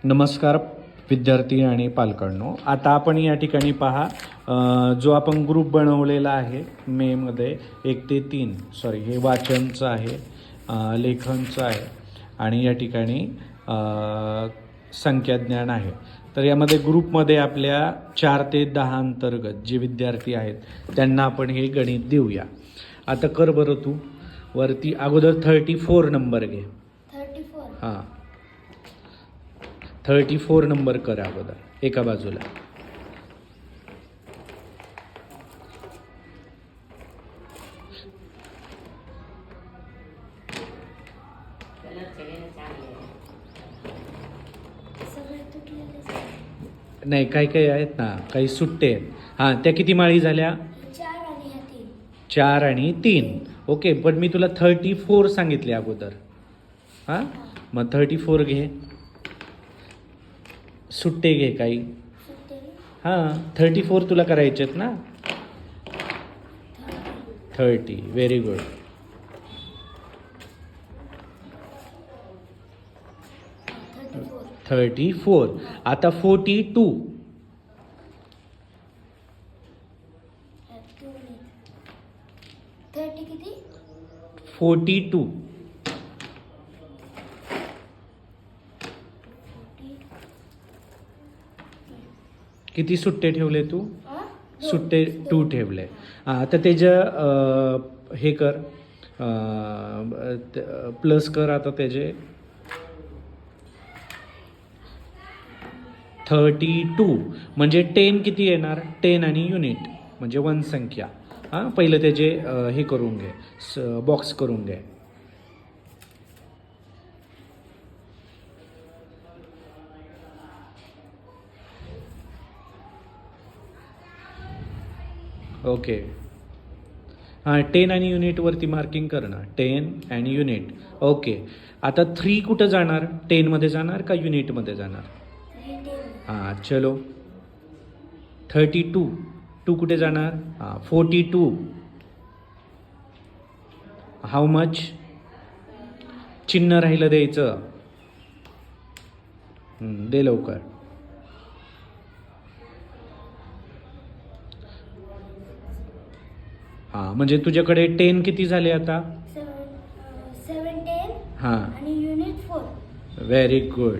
नमस्कार विद्यार्थी आणि पालकांनो. आता आपण या ठिकाणी पहा, जो आपण ग्रुप बनवलेला आहे मेमध्ये 1 ते 3, हे वाचनचं आहे, लेखनचं आहे आणि या ठिकाणी संख्याज्ञान आहे. तर यामध्ये ग्रुपमध्ये आपल्या 4 ते 10 अंतर्गत जे विद्यार्थी आहेत त्यांना आपण हे गणित देऊया. आता कर बरं तू वरती अगोदर 34 नंबर घे. 34 हां 34 नंबर कर अगोदर एका बाजूला. सगळे तुटलेले नाही काही काही आहेत ना, काही सुट्टे आहेत. हां त्या किती माळी झाल्या? 4 आणि ह्या 3. 4 आणि 3. ओके, पण मी तुला 34 सांगितले अगोदर. हां मग 34 घे, सुट्टे घे काही. सुट्टे हां 34 तुला करायचे आहेत ना. 30 व्हेरी गुड. 34. आता 42. 30 किती? 42 किती सुट्टे ठेवले तू? सुट्टे 2 ठेवले. आता त्याच्या हे कर, प्लस कर आता त्याचे 32 म्हणजे 10 किती येणार? 10 आणि युनिट म्हणजे 1 संख्या. हां पहिलं त्याचे हे करून घे, बॉक्स करून घे. ओके हां 10 आणि युनिटवरती मार्किंग कर ना. 10 आणि युनिट. ओके आता 3 कुठं जाणार? 10मध्ये जाणार का युनिटमध्ये जाणार? हां चलो 32. 2 कुठे जाणार? हां 42. How much? चिन्ह राहिलं द्यायचं. दे लवकर. हां म्हणजे तुझ्याकडे 10 किती झाले आता? 7 10 हां आणि युनिट 4. Very good.